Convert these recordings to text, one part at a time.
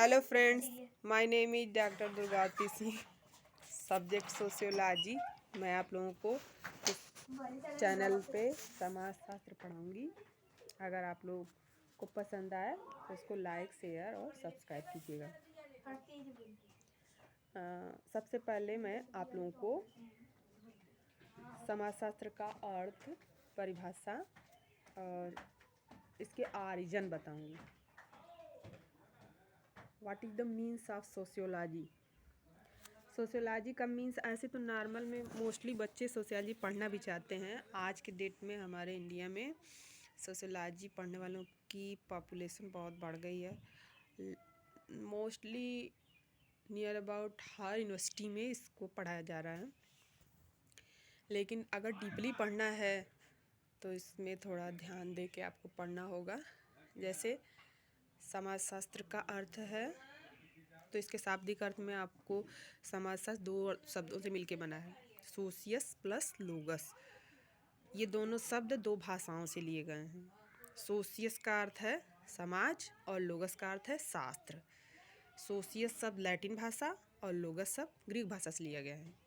Hello friends, my name is doctor Durgavati Singh, subject sociology. मैं आप लोगों को इस चैनल पे समाज शास्त्र पढ़ाऊंगी। अगर आप लोग को पसंद आए तो उसको लाइक, शेयर और सब्सक्राइब कीजिएगा। सबसे पहले मैं आप लोगों को समाज शास्त्र का अर्थ, परिभाषा और इसके ऑरिजिन बताऊंगी। What is the means of sociology? Sociology का मीन्स ऐसे तो नॉर्मल में मोस्टली बच्चे सोशियोलॉजी पढ़ना भी चाहते हैं। आज के डेट में हमारे इंडिया में सोशियोलॉजी पढ़ने वालों की पॉपुलेशन बहुत बढ़ गई है। Mostly near about her university में इसको पढ़ाया जा रहा है। लेकिन अगर डीपली पढ़ना है तो इसमें थोड़ा ध्यान दे के आपको पढ़ना होगा। जैसे समाज शास्त्र का अर्थ है, तो इसके शाब्दिक अर्थ में आपको समाजशास्त्र दो शब्दों से मिलके बना है, सोशियस प्लस लोगस। ये दोनों शब्द दो भाषाओं से लिए गए हैं। सोशियस का अर्थ है समाज और लोगस का अर्थ है शास्त्र। सोशियस शब्द लैटिन भाषा और लोगस शब्द ग्रीक भाषा से लिया गया है।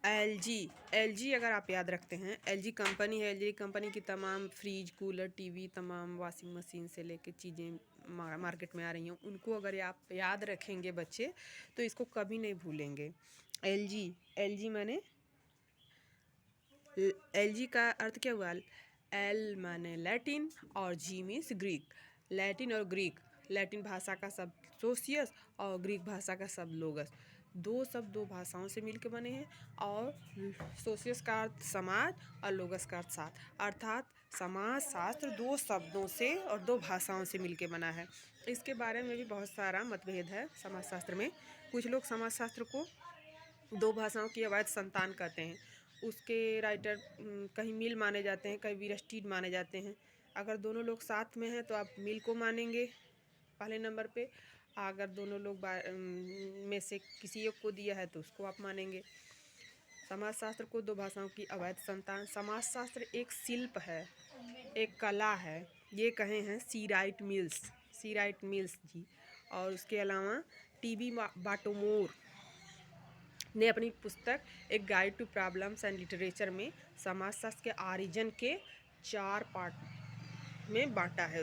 एलजी अगर आप याद रखते हैं, एलजी कंपनी है। एलजी कंपनी की तमाम फ्रिज, कूलर, टीवी, तमाम वॉशिंग मशीन से लेके चीज़ें मार्केट में आ रही हैं, उनको अगर आप याद रखेंगे बच्चे तो इसको कभी नहीं भूलेंगे। एलजी माने, एलजी का अर्थ क्या हुआ? एल माने लैटिन और जी मीन्स ग्रीक। लैटिन और ग्रीक, लैटिन भाषा का शब्द सोशियस और ग्रीक भाषा का शब्द लोगस। दो शब्द दो भाषाओं से मिलकर बने हैं। और सोशियस का अर्थ समाज और लोगस का अर्थ शास्त्र, अर्थात समाज शास्त्र दो शब्दों से और दो भाषाओं से मिलकर बना है। इसके बारे में भी बहुत सारा मतभेद है समाज शास्त्र में। कुछ लोग समाज शास्त्र को दो भाषाओं की अवैध संतान कहते हैं। उसके राइटर कहीं मिल माने जाते हैं, कहीं वीरस्टीड माने जाते हैं। अगर दोनों लोग साथ में हैं तो आप मिल को मानेंगे पहले नंबर पे। अगर दोनों लोग में से किसी एक को दिया है तो उसको आप मानेंगे। समाजशास्त्र को दो भाषाओं की अवैध संतान। समाजशास्त्र एक शिल्प है, एक कला है। ये कहे हैं सी राइट मिल्स जी। और उसके अलावा टीबी बाटोमोर ने अपनी पुस्तक एक guide to problems and literature में समाजशास्त्र के ऑरिजिन के 4 पार्ट में बांटा है।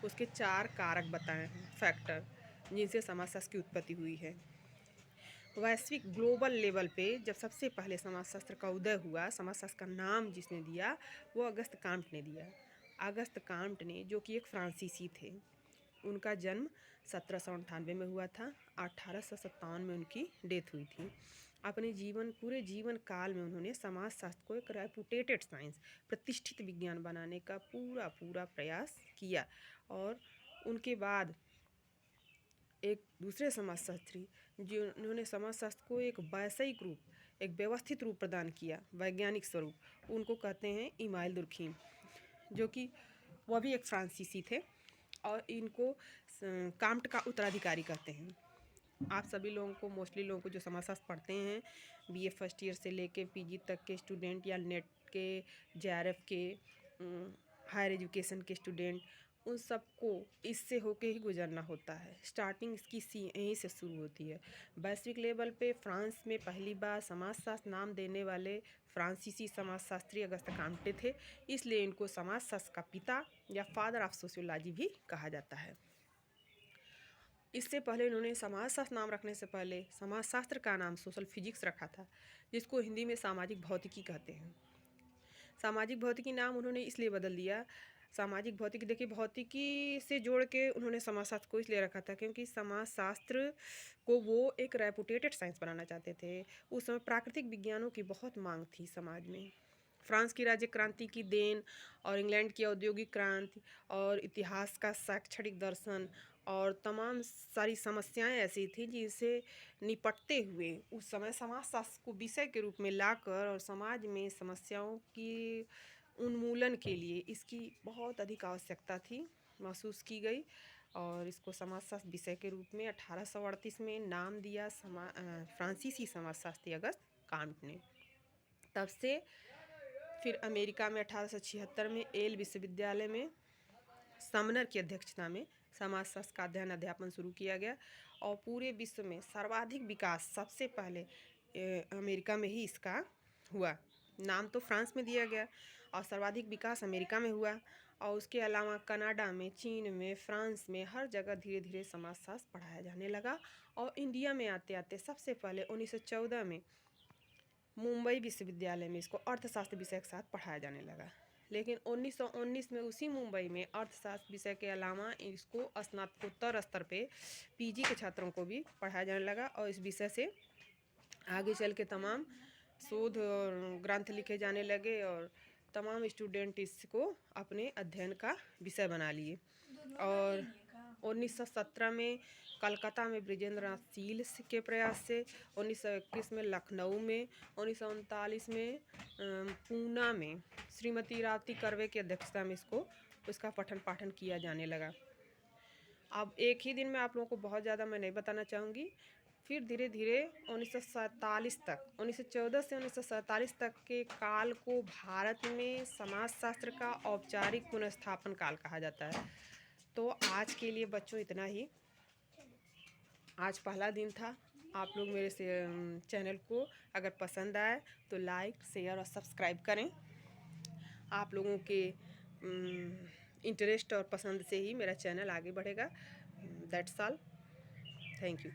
उसके 4 कारक बताए हैं, फैक्टर, जिनसे समाजशास्त्र की उत्पत्ति हुई है। वैश्विक ग्लोबल लेवल पे जब सबसे पहले समाजशास्त्र का उदय हुआ, समाजशास्त्र का नाम जिसने दिया वो अगस्त काम्ट ने दिया। अगस्त काम्ट ने, जो कि एक फ्रांसीसी थे, उनका जन्म 1798 में हुआ था। 1857 में उनकी डेथ हुई थी। अपने पूरे जीवन काल में उन्होंने समाजशास्त्र को एक रेपुटेटेड साइंस, प्रतिष्ठित विज्ञान बनाने का पूरा प्रयास किया। और उनके बाद एक दूसरे समाजशास्त्री जिन्होंने समाजशास्त्र को एक वैषयिक रूप, एक व्यवस्थित रूप प्रदान किया, वैज्ञानिक स्वरूप, उनको कहते हैं इमाइल दुर्खीम, जो कि वह भी एक फ्रांसीसी थे। और इनको काम्ट का उत्तराधिकारी कहते हैं। आप सभी लोगों को, मोस्टली लोगों को जो समाजशास्त्र पढ़ते हैं, बीए फर्स्ट ईयर से लेके पीजी तक के स्टूडेंट या नेट के, जेआरएफ के, हायर एजुकेशन के स्टूडेंट, उन सबको इससे होके ही गुजरना होता है। स्टार्टिंग इसकी यहीं से शुरू होती है। वैश्विक लेवल पे फ्रांस में पहली बार समाजशास्त्र नाम देने वाले फ्रांसीसी समाजशास्त्री अगस्त काम्टे थे। इसलिए इनको समाजशास्त्र का पिता या फादर ऑफ सोशियोलॉजी भी कहा जाता है। इससे पहले इन्होंने समाजशास्त्र नाम रखने से पहले समाजशास्त्र का नाम सोशल फिजिक्स रखा था, जिसको हिंदी में सामाजिक भौतिकी कहते हैं। सामाजिक भौतिकी नाम उन्होंने इसलिए बदल दिया। सामाजिक भौतिकी, देखिए, भौतिकी से जोड़ के उन्होंने समाजशास्त्र को इसलिए रखा था क्योंकि समाजशास्त्र को वो एक रेपुटेटेड साइंस बनाना चाहते थे। उस समय प्राकृतिक विज्ञानों की बहुत मांग थी समाज में। फ्रांस की राज्य क्रांति की देन और इंग्लैंड की औद्योगिक क्रांति और इतिहास का शैक्षणिक दर्शन और तमाम सारी समस्याएं ऐसी थी जिनसे निपटते हुए उस समय समाजशास्त्र को विषय के रूप में लाकर और समाज में समस्याओं की उन्मूलन के लिए इसकी बहुत अधिक आवश्यकता थी, महसूस की गई। और इसको समाजशास्त्र विषय के रूप में 1838 में नाम दिया फ्रांसीसी समाजशास्त्री अगस्त काम्ट ने। तब से फिर अमेरिका में 1876 में येल विश्वविद्यालय में समनर की अध्यक्षता में समाजशास्त्र का अध्ययन शुरू किया गया। और पूरे विश्व में सर्वाधिक विकास सबसे पहले अमेरिका में ही इसका हुआ। नाम तो फ्रांस में दिया गया और सर्वाधिक विकास अमेरिका में हुआ। और उसके अलावा कनाडा में, चीन में, फ्रांस में, हर जगह धीरे धीरे समाजशास्त्र पढ़ाया जाने लगा। और इंडिया में आते आते सबसे पहले 1914 में मुंबई विश्वविद्यालय में इसको अर्थशास्त्र विषय के साथ पढ़ाया जाने लगा। लेकिन 1919 में उसी मुंबई में अर्थशास्त्र विषय के अलावा इसको स्नातकोत्तर स्तर पे पीजी के छात्रों को भी पढ़ाया जाने लगा। और इस विषय से आगे चल के तमाम शोध और ग्रंथ लिखे जाने लगे और तमाम स्टूडेंट इसको अपने अध्ययन का विषय बना लिए। और 1917 में कलकत्ता में बृजेंद्रनाथ शील के प्रयास से, 1921 में लखनऊ में, 1939 में पूना में श्रीमती रावती कर्वे की अध्यक्षता में इसका पठन पाठन किया जाने लगा। अब एक ही दिन में आप लोगों को बहुत ज़्यादा मैं नहीं बताना चाहूँगी। फिर धीरे धीरे 1947 तक, 1914 से 1947 तक के काल को भारत में समाजशास्त्र का औपचारिक पुनर्स्थापन काल कहा जाता है। तो आज के लिए बच्चों इतना ही। आज पहला दिन था। आप लोग मेरे से चैनल को अगर पसंद आए तो लाइक, शेयर और सब्सक्राइब करें। आप लोगों के इंटरेस्ट और पसंद से ही मेरा चैनल आगे बढ़ेगा। That's all. Thank you.